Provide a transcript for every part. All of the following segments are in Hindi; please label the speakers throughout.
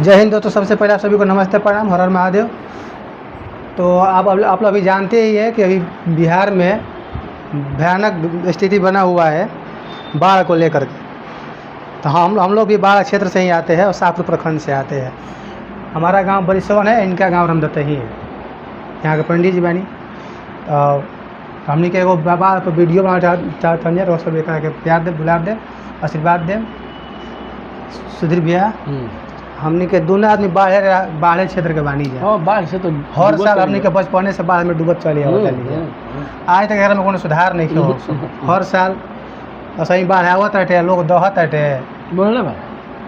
Speaker 1: जय हिंद दोस्तों, सबसे पहले आप सभी को नमस्ते, प्रणाम, हर हर महादेव। तो आप लोग अभी जानते ही है कि अभी बिहार में भयानक स्थिति बना हुआ है बाढ़ को लेकर के। तो हम लोग भी बाढ़ क्षेत्र से ही आते हैं और शाहपुर प्रखंड से आते हैं। हमारा गांव बरिसवन है, इनका गांव रामदत्तही है। यहाँ के पंडित जी बानी हमने के एगो बाबा पर वीडियो बनाना चाहते हैं, तो सब के प्यार दे, बुला दे, आशीर्वाद दे। सुधीर भैया, हमने के दोनों आदमी बाढ़े क्षेत्र के बानी है।
Speaker 2: बाढ़ से तो
Speaker 1: हर साल हमने के बचपने से बाढ़ में डूबत चले आज तक घर में कोनो सुधार नहीं हो। हर साल सही बाढ़ आवत हटे, लोग दहत हटे।
Speaker 2: बोले बा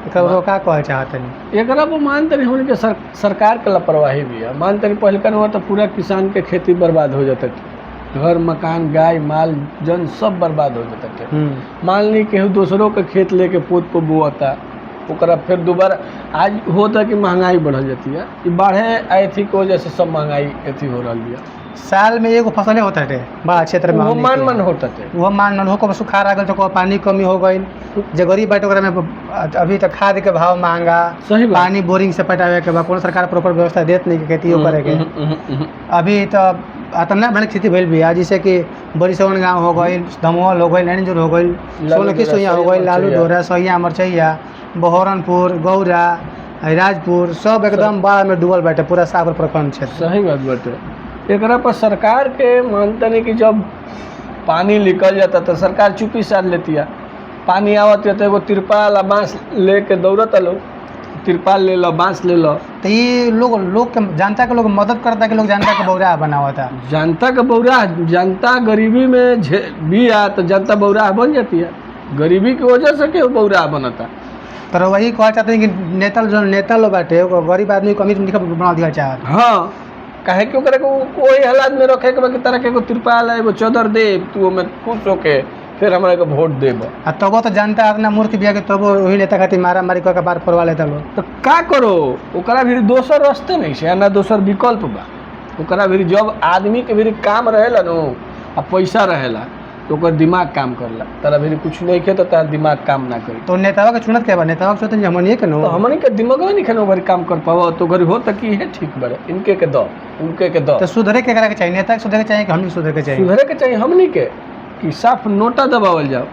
Speaker 1: का कहे चाहते नहीं
Speaker 2: एकरा पर मानते नहीं होने के सरकार के लापरवाही भी है। मानते नहीं पहले का तो पूरा किसान के खेती बर्बाद हो जाता थे, घर मकान गाय माल जन सब बर्बाद हो जाता थे। मान ली केहू दूसरों के खेत लेके पोत पर बोता, ओकरा फिर दोबारा आज होता कि महंगाई बढ़ जाती है। ये बाढ़े आई थी की वजह से सब महंगाई अथी हो रही है।
Speaker 1: साल में एगो फसल होता है बाढ़ क्षेत्र में,
Speaker 2: वो मान होता थे,
Speaker 1: वो मान हो सुखार आ गल तो पानी कमी हो गई। जो गरीब बाटे ओकरा में अभी तक खाद के भाव महंगा,
Speaker 2: सही
Speaker 1: पानी बोरिंग से पटावे के बाद कोनो सरकार प्रॉपर व्यवस्था देत नहीं खेती करे के। अभी तो इतना भयानक स्थिति भइल भी है, जैसे कि बरिसवन गाँव हो गई, दमोहल हो गई, नैनजोर हो गई, सोलकी सोइया हो गई, लालू डोरा, सोइया मरचैया, बहरनपुर, गौरा, राजपुर सब एकदम बाढ़ में डूबल बाटे, पूरा शाहपुर प्रखंड क्षेत्र।
Speaker 2: सही बात बाटे। एकरा पर सरकार के मानते नहीं कि जब पानी निकल जाता तो सरकार चुप्पी साध लेती है। पानी आवत है तो एगो तिरपाल बाँस लेके दौड़ता, लोग तिरपाल ले लो, बाँस ले लो।
Speaker 1: तो ये लोग के जनता के लोग मदद करता कि लोग जनता के बौरा बनावा था।
Speaker 2: जनता का बौरा, जनता गरीबी में भी आ तो जनता बौरा बन जाती है। गरीबी की वजह से क्यों बौरा बनता।
Speaker 1: तो वही कह चाहते हैं कि नेता लोग बाटे गरीब आदमी को अमीर बना दिया चाहत।
Speaker 2: हाँ, कहे कि कोई हालात में रखे के तरह के तिरपाल है, वो चौदर दे तू में खुश होके फिर हमारे को वोट देब।
Speaker 1: तबो तो जनता अपना मूर्ख भी है कि तबो वही नेता खातिर मारा मारी कर बार करवा लेता लोग।
Speaker 2: तो का करो, ओकरा भी दोसर रास्ते नहीं से ना दोसर विकल्प बा। ओकरा भी जब आदमी के भी काम रहेला नो आ पैसा रहेला तो ओकर दिमाग काम करला। तारा भी कुछ नहीं के तो तारा दिमाग काम ना करी।
Speaker 1: तो नेतावा के चुनत के बा, नेतावा के चुनत हमनी के नो,
Speaker 2: तो हमनी के दिमाग नहीं खनो ओकर काम कर पावो तो गरीब हो तक ही है ठीक बड़े इनके के दो उनके के दो।
Speaker 1: तो सुधरे के करा के चाहिए, नेता के सुधरे के चाहिए कि हमनी सुधरे के चाहिए?
Speaker 2: सुधरे के चाहिए हमनी के कि साफ नोटा दबावल जाओ।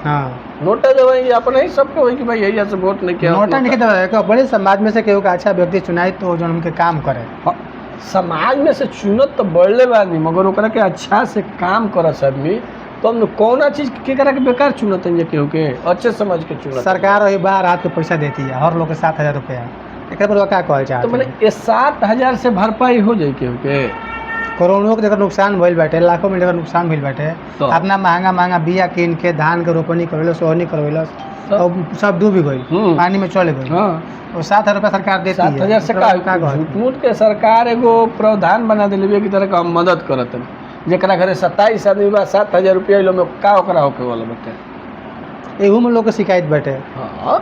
Speaker 1: हाँ,
Speaker 2: नोटा दबाएंगे अपने ही सबके होई कि भाई यही से वोट नहीं किया।
Speaker 1: नोटा नहीं दबाए, बड़े समाज में से केहू का अच्छा व्यक्ति चुनाई तो जो उनके काम करे।
Speaker 2: समाज में से चुनत तो बढ़ले आदमी, मगर ओकरा के अच्छा से काम करस आदमी तो हम कौन चीज के करा के बेकार चुनत है केहू के अच्छे समझ के चुनत।
Speaker 1: सरकार वही बाहर हाथ के पैसा देती है हर लोग के 7,000 रुपया। एक पर क्या कहल चाहते
Speaker 2: तो मैंने ये 7,000 से भरपाई हो जाए केहू के?
Speaker 1: करोड़ों के जगह नुकसान भइल बाटे, लाखों में जगह नुकसान भइल बाटे। तो अपना महंगा बिया कीन के धान के रोपनी करवेलो, सोहनी करवेलो, तो सब डूब गई, पानी में चले गई। और 7,000 रुपया सरकार देती है।
Speaker 2: 7,000 से झूठ के सरकार एगो प्रावधान बना दिले की तरह का हम मदद करत है। जरा घरे 27 आदमी बा 7,000 रुपया लो में का ओकरा होके वाला बटे।
Speaker 1: एहू में लोग के शिकायत बाटे।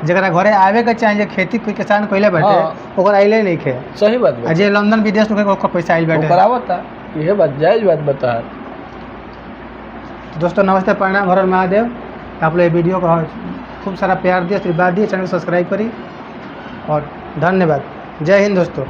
Speaker 1: जरा घरे आवे के चाहिए, खेती कोई किसान कइले बाटे ओकर आइले नहीं खे।
Speaker 2: सही बात बा।
Speaker 1: जे लंदन विदेश में ओकर पैसा आइल बाटे
Speaker 2: ओकर आवता, यह बात जायज बात बता।
Speaker 1: दोस्तों नमस्ते, प्रणाम, हर हर महादेव। आप लोग वीडियो को खूब सारा प्यार दिए, आशीर्वाद दिए, चैनल को सब्सक्राइब करी और धन्यवाद। जय हिंद दोस्तों।